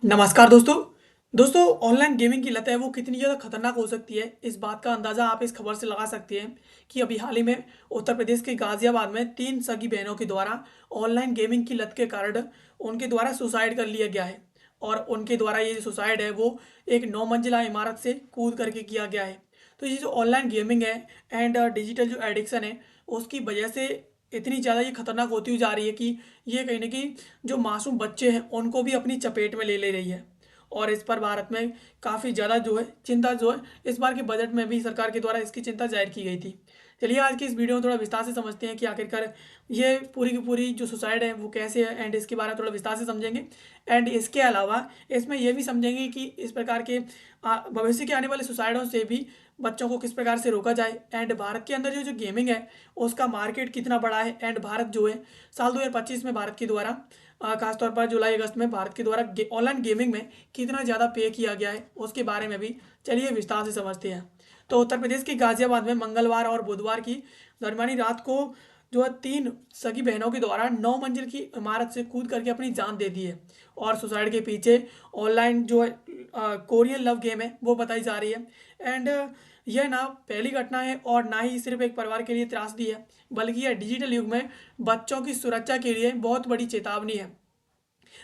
नमस्कार दोस्तों। Online gaming की लत है वो कितनी ज़्यादा खतरनाक हो सकती है, इस बात का अंदाज़ा आप इस खबर से लगा सकते हैं कि अभी हाल ही में उत्तर प्रदेश के गाजियाबाद में 3 सगी बहनों के द्वारा ऑनलाइन गेमिंग की लत के कारण उनके द्वारा सुसाइड कर लिया गया है। और उनके द्वारा ये जो सुसाइड है वो एक 9 मंजिला इमारत से कूद करके किया गया है। तो ये जो ऑनलाइन गेमिंग है एंड डिजिटल जो एडिक्शन है उसकी वजह से इतनी ज़्यादा ये खतरनाक होती हुई जा रही है कि ये कहीं न कहीं जो मासूम बच्चे हैं उनको भी अपनी चपेट में ले रही है। और इस पर भारत में काफ़ी ज़्यादा जो है चिंता जो है इस बार के बजट में भी सरकार के द्वारा इसकी चिंता जाहिर की गई थी। चलिए आज की इस वीडियो में थोड़ा विस्तार से समझते हैं कि आखिरकार ये पूरी की पूरी जो सुसाइड है वो कैसे है एंड इसके बारे में थोड़ा विस्तार से समझेंगे। एंड इसके अलावा इसमें यह भी समझेंगे कि इस प्रकार के भविष्य के आने वाले सुसाइडों से भी बच्चों को किस प्रकार से रोका जाए। एंड भारत के अंदर जो जो गेमिंग है उसका मार्केट कितना बड़ा है एंड भारत जो है साल 2025 में भारत के द्वारा खासतौर पर जुलाई अगस्त में भारत के द्वारा ऑनलाइन गेमिंग में कितना ज़्यादा पे किया गया है उसके बारे में भी चलिए विस्तार से समझते हैं। तो उत्तर प्रदेश के गाजियाबाद में मंगलवार और बुधवार की दरमियानी रात को जो है 3 सगी बहनों के द्वारा 9 मंजिल की इमारत से कूद करके अपनी जान दे दी है। और सुसाइड के पीछे ऑनलाइन जो है कोरियन लव गेम है वो बताई जा रही है। एंड यह ना पहली घटना है और ना ही सिर्फ एक परिवार के लिए त्रासदी है, बल्कि यह डिजिटल युग में बच्चों की सुरक्षा के लिए बहुत बड़ी चेतावनी है।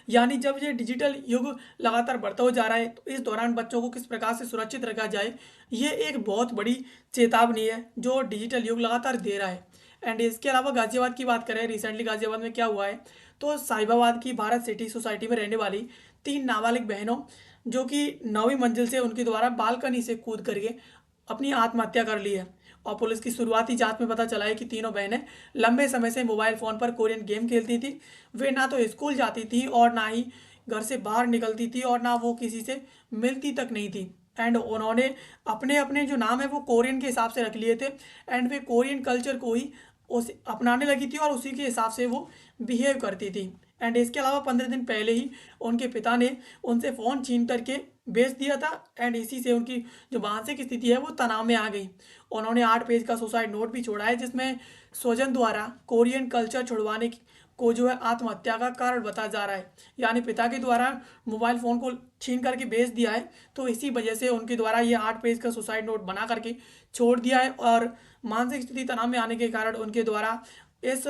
यानी जब ये डिजिटल युग लगातार बढ़ता हो जा रहा है तो इस दौरान बच्चों को किस प्रकार से सुरक्षित रखा जाए, ये एक बहुत बड़ी चेतावनी है जो डिजिटल युग लगातार दे रहा है। एंड इसके अलावा गाजियाबाद की बात करें, रिसेंटली गाजियाबाद में क्या हुआ है तो साहिबाबाद की भारत सिटी सोसाइटी में रहने वाली 3 नाबालिग बहनों जो कि 9वीं मंजिल से उनके द्वारा बालकनी से कूद करके अपनी आत्महत्या कर ली है। और पुलिस की शुरुआती जांच में पता चला है कि तीनों बहनें लंबे समय से मोबाइल फ़ोन पर कोरियन गेम खेलती थी। वे ना तो स्कूल जाती थी और ना ही घर से बाहर निकलती थी और ना वो किसी से मिलती तक नहीं थी। एंड उन्होंने अपने अपने जो नाम है वो कोरियन के हिसाब से रख लिए थे। एंड वे कोरियन कल्चर को ही उस अपनाने लगी थी और उसी के हिसाब से वो बिहेव करती थी। एंड इसके अलावा 15 दिन पहले ही उनके पिता ने उनसे फ़ोन छीन करके बेच दिया था। एंड इसी से उनकी जो मानसिक स्थिति है वो तनाव में आ गई। उन्होंने 8 पेज का सुसाइड नोट भी छोड़ा है जिसमें स्वजन द्वारा कोरियन कल्चर छुड़वाने को जो है आत्महत्या का कारण बताया जा रहा है। यानी पिता के द्वारा मोबाइल फ़ोन को छीन करके बेच दिया है तो इसी वजह से उनके द्वारा ये 8 पेज का सुसाइड नोट बना करके छोड़ दिया है। और मानसिक स्थिति तनाव में आने के कारण उनके द्वारा इस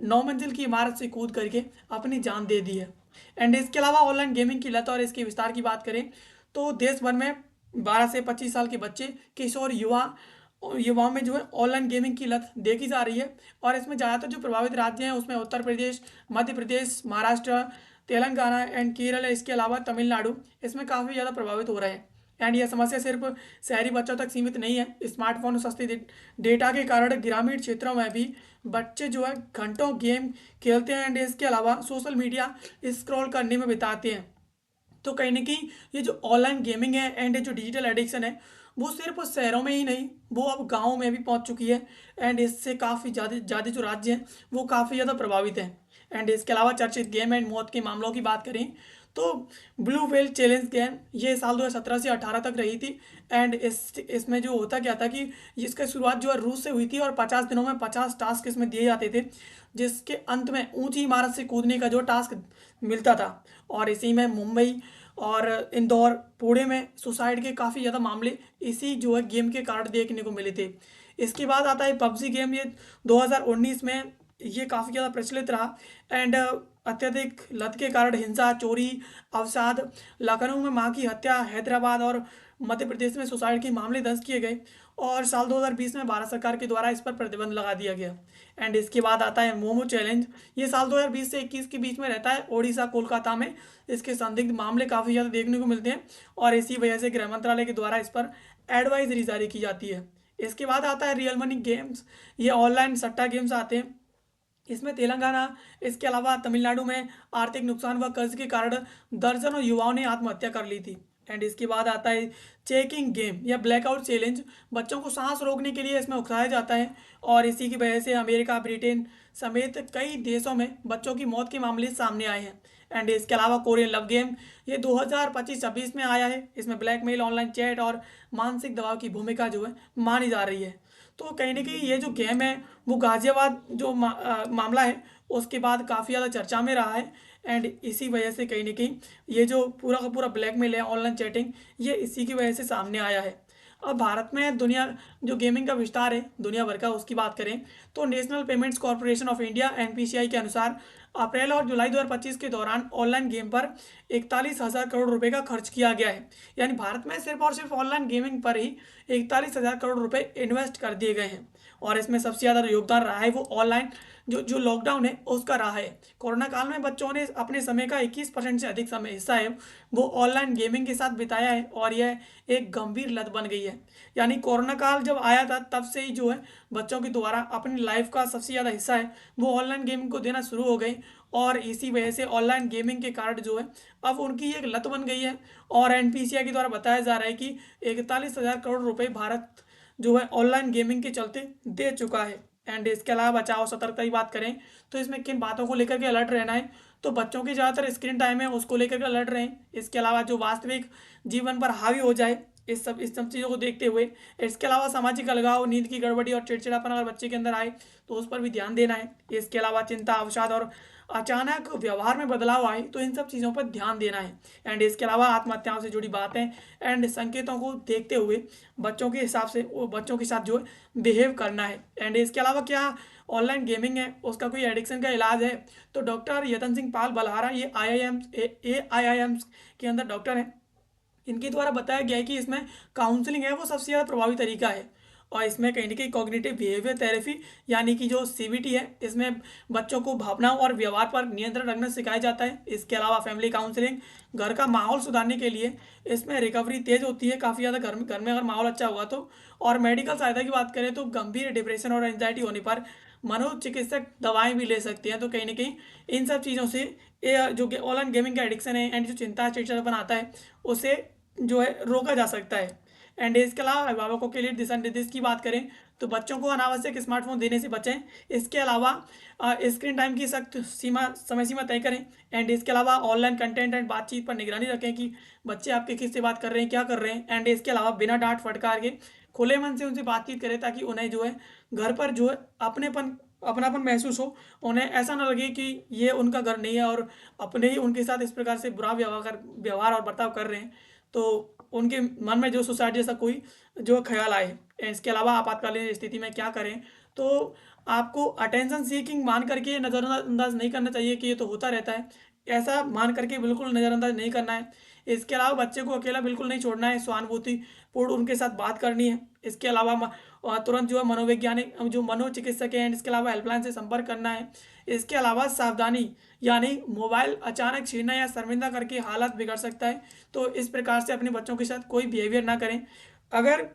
9 मंजिल की इमारत से कूद करके अपनी जान दे दी है। एंड इसके अलावा ऑनलाइन गेमिंग की लत और इसके विस्तार की बात करें तो देश भर में 12 से 25 साल के बच्चे, किशोर, युवाओं में जो है ऑनलाइन गेमिंग की लत देखी जा रही है। और इसमें ज़्यादातर जो प्रभावित राज्य हैं उसमें उत्तर प्रदेश, मध्य प्रदेश, महाराष्ट्र, तेलंगाना एंड केरल है। इसके अलावा तमिलनाडु इसमें काफ़ी ज़्यादा प्रभावित हो रहे हैं। एंड यह समस्या सिर्फ शहरी बच्चों तक सीमित नहीं है। स्मार्टफोन और सस्ते डेटा के कारण ग्रामीण क्षेत्रों में भी बच्चे जो है घंटों गेम खेलते हैं एंड इसके अलावा सोशल मीडिया स्क्रॉल करने में बिताते हैं। तो कहीं न कहीं ये जो ऑनलाइन गेमिंग है एंड जो डिजिटल एडिक्शन है वो सिर्फ शहरों में ही नहीं, वो अब गाँव में भी पहुंच चुकी है। एंड इससे काफ़ी ज़्यादा ज़्यादा जो राज्य हैं वो काफ़ी ज़्यादा प्रभावित हैं। एंड इसके अलावा चर्चित गेम एंड मौत के मामलों की बात करें तो ब्लू व्हेल चैलेंज गेम ये साल 2017 से 18 तक रही थी। एंड इसमें जो होता क्या था कि इसकी शुरुआत जो है रूस से हुई थी और 50 दिनों में 50 टास्क इसमें दिए जाते थे जिसके अंत में ऊंची इमारत से कूदने का जो टास्क मिलता था। और इसी में मुंबई और इंदौर, पुणे में सुसाइड के काफ़ी ज़्यादा मामले इसी जो है गेम के कारण देखने को मिले थे। इसके बाद आता है पबजी गेम, ये 2019 में ये काफ़ी ज़्यादा प्रचलित रहा। एंड अत्यधिक लत के कारण हिंसा, चोरी, अवसाद, लखनऊ में मां की हत्या, हैदराबाद और मध्य प्रदेश में सुसाइड के मामले दर्ज किए गए। और साल 2020 में भारत सरकार के द्वारा इस पर प्रतिबंध लगा दिया गया। एंड इसके बाद आता है मोमो चैलेंज, ये साल 2020 से 21 के बीच में रहता है ओडिशा, कोलकाता में इसके संदिग्ध मामले काफ़ी ज़्यादा देखने को मिलते हैं। और इसी वजह से गृह मंत्रालय के द्वारा इस पर एडवाइजरी जारी की जाती है। इसके बाद आता है रियल मनी गेम्स, ये ऑनलाइन सट्टा गेम्स आते हैं। इसमें तेलंगाना, इसके अलावा तमिलनाडु में आर्थिक नुकसान व कर्ज के कारण दर्जनों युवाओं ने आत्महत्या कर ली थी। एंड इसके बाद आता है चेकिंग गेम या ब्लैकआउट चैलेंज, बच्चों को सांस रोकने के लिए इसमें उकसाया जाता है। और इसी की वजह से अमेरिका, ब्रिटेन समेत कई देशों में बच्चों की मौत के मामले सामने आए हैं। एंड इसके अलावा कोरियन लव गेम ये 2025-26 में आया है। इसमें ब्लैकमेल, ऑनलाइन चैट और मानसिक दबाव की भूमिका जो है मानी जा रही है। तो कहीं ना कहीं ये जो गेम है वो गाजियाबाद जो मामला है उसके बाद काफ़ी ज़्यादा चर्चा में रहा है। एंड इसी वजह से कहीं ना कहीं ये जो पूरा का पूरा ब्लैकमेल है ऑनलाइन चैटिंग, ये इसी की वजह से सामने आया है। अब भारत में दुनिया जो गेमिंग का विस्तार है दुनिया भर का, उसकी बात करें तो national payments corporation of India NPCI के अनुसार अप्रैल और जुलाई 2025 के दौरान ऑनलाइन गेम पर 41,000 करोड़ रुपए का खर्च किया गया है। यानी भारत में सिर्फ और सिर्फ ऑनलाइन गेमिंग पर ही 41,000 करोड़ रुपए इन्वेस्ट कर दिए गए हैं। और इसमें सबसे ज़्यादा योगदान रहा है वो ऑनलाइन जो जो लॉकडाउन है उसका रहा है। कोरोना काल में बच्चों ने अपने समय का 21% से अधिक समय हिस्सा है वो ऑनलाइन गेमिंग के साथ बिताया है, और यह एक गंभीर लत बन गई है। यानी कोरोना काल जब आया था तब से ही जो है बच्चों के द्वारा अपनी लाइफ का सबसे ज़्यादा हिस्सा है वो ऑनलाइन गेमिंग को देना शुरू हो गई, और इसी वजह से ऑनलाइन गेमिंग के कारण जो है अब उनकी एक लत बन गई है। और एनपीसीआई के द्वारा बताया जा रहा है कि 41,000 करोड़ रुपए भारत जो है ऑनलाइन गेमिंग के चलते दे चुका है। एंड इसके अलावा बचाव सतर्कता की बात करें तो इसमें किन बातों को लेकर के अलर्ट रहना है, तो बच्चों की ज़्यादातर स्क्रीन टाइम है उसको लेकर के अलर्ट रहें। इसके अलावा जो वास्तविक जीवन पर हावी हो जाए इस सब चीज़ों को देखते हुए। इसके अलावा सामाजिक अलगाव, नींद की गड़बड़ी और चिड़चिड़ापन अगर बच्चे के अंदर आए तो उस पर भी ध्यान देना है। इसके अलावा चिंता, अवसाद और अचानक व्यवहार में बदलाव आए तो इन सब चीज़ों पर ध्यान देना है। एंड इसके अलावा आत्महत्याओं से जुड़ी बातें एंड संकेतों को देखते हुए बच्चों के हिसाब से वो बच्चों के साथ जो है बिहेव करना है। एंड इसके अलावा क्या ऑनलाइन गेमिंग है उसका कोई एडिक्शन का इलाज है, तो डॉक्टर यतन सिंह पाल बलहारा ये IIM के अंदर डॉक्टर हैं, इनके द्वारा बताया गया है कि इसमें काउंसलिंग है वो सबसे ज़्यादा प्रभावी तरीका है। और इसमें कहीं ना कहीं कॉग्निटिव बिहेवियर थेरेपी यानी कि जो सीबीटी है इसमें बच्चों को भावनाओं और व्यवहार पर नियंत्रण रखना सिखाया जाता है। इसके अलावा फैमिली काउंसलिंग, घर का माहौल सुधारने के लिए इसमें रिकवरी तेज होती है काफ़ी ज़्यादा घर में अगर माहौल अच्छा होगा तो। और मेडिकल सहायता की बात करें तो गंभीर डिप्रेशन और एंजाइटी होने पर मनोचिकित्सक दवाएं भी ले सकती हैं। तो कहीं ना कहीं इन सब चीज़ों से ये जो ऑनलाइन गेमिंग का एडिक्शन है एंड जो चिंता चिड़चिड़ापन आता है उसे जो है रोका जा सकता है। एंड इसके अलावा अभिभावकों के लिए दिशा निर्देश की बात करें तो बच्चों को अनावश्यक स्मार्टफोन देने से बचें। इसके अलावा स्क्रीन टाइम की सख्त समय सीमा तय करें। एंड इसके अलावा ऑनलाइन कंटेंट एंड बातचीत पर निगरानी रखें कि बच्चे आपके किससे बात कर रहे हैं, क्या कर रहे हैं। एंड इसके अलावा बिना डांट फटकार के खुले मन से उनसे बातचीत करें ताकि उन्हें जो है घर पर जो है अपनापन महसूस हो, उन्हें ऐसा ना लगे कि ये उनका घर नहीं है और अपने ही उनके साथ इस प्रकार से बुरा व्यवहार और बर्ताव कर रहे हैं, तो उनके मन में जो सुसाइड जैसा कोई जो ख्याल आए। इसके अलावा आपातकालीन स्थिति में क्या करें, तो आपको अटेंशन सीकिंग मान करके नज़रअंदाज नहीं करना चाहिए कि ये तो होता रहता है, ऐसा मान करके बिल्कुल नज़रअंदाज नहीं करना है। इसके अलावा बच्चे को अकेला बिल्कुल नहीं छोड़ना है, सहानुभूतिपूर्ण उनके साथ बात करनी है। इसके अलावा तुरंत जो है मनोवैज्ञानिक जो मनोचिकित्सक हैं इसके अलावा हेल्पलाइन से संपर्क करना है। इसके अलावा सावधानी यानी मोबाइल अचानक छीनना या शर्मिंदा करके हालात बिगड़ सकता है, तो इस प्रकार से अपने बच्चों के साथ कोई बिहेवियर ना करें। अगर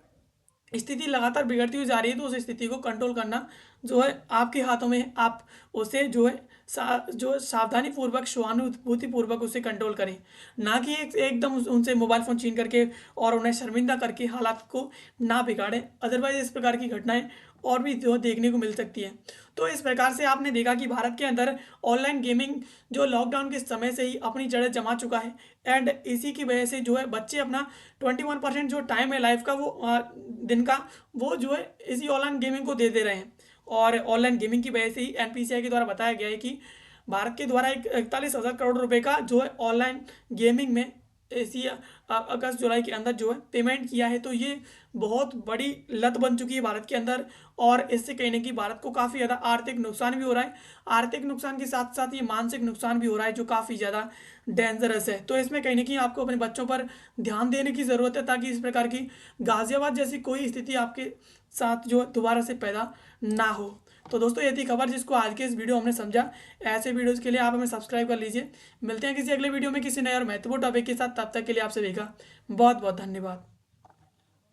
स्थिति लगातार बिगड़ती हुई जा रही है तो उस स्थिति को कंट्रोल करना जो है आपके हाथों में है। आप उसे जो है जो सावधानी पूर्वक सहानुभूति पूर्वक उसे कंट्रोल करें, ना कि एकदम उनसे मोबाइल फ़ोन छीन करके और उन्हें शर्मिंदा करके हालात को ना बिगाड़ें। अदरवाइज इस प्रकार की घटनाएं और भी जो देखने को मिल सकती है। तो इस प्रकार से आपने देखा कि भारत के अंदर ऑनलाइन गेमिंग जो लॉकडाउन के समय से ही अपनी जड़ें जमा चुका है। एंड इसी की वजह से जो है बच्चे अपना 21% जो टाइम है लाइफ का वो दिन का वो जो है इसी ऑनलाइन गेमिंग को दे रहे हैं। और ऑनलाइन गेमिंग की वजह से ही एनपीसीआई के द्वारा बताया गया है कि भारत के द्वारा 41,000 करोड़ रुपए का जो है ऑनलाइन गेमिंग में इसी अगस्त जुलाई के अंदर जो है पेमेंट किया है। तो ये बहुत बड़ी लत बन चुकी है भारत के अंदर, और इससे कहीं ना कहीं भारत को काफ़ी ज़्यादा आर्थिक नुकसान भी हो रहा है। आर्थिक नुकसान के साथ साथ ये मानसिक नुकसान भी हो रहा है जो काफ़ी ज़्यादा डेंजरस है। तो इसमें कहीं ना कहीं आपको अपने बच्चों पर ध्यान देने की ज़रूरत है ताकि इस प्रकार की गाजियाबाद जैसी कोई स्थिति आपके साथ जो दोबारा से पैदा ना हो। तो दोस्तों ये थी खबर जिसको आज के इस वीडियो हमने समझा। ऐसे वीडियोस के लिए आप हमें सब्सक्राइब कर लीजिए। मिलते हैं किसी अगले वीडियो में किसी नए और महत्वपूर्ण टॉपिक के साथ, तब तक के लिए आप सभी का बहुत बहुत धन्यवाद।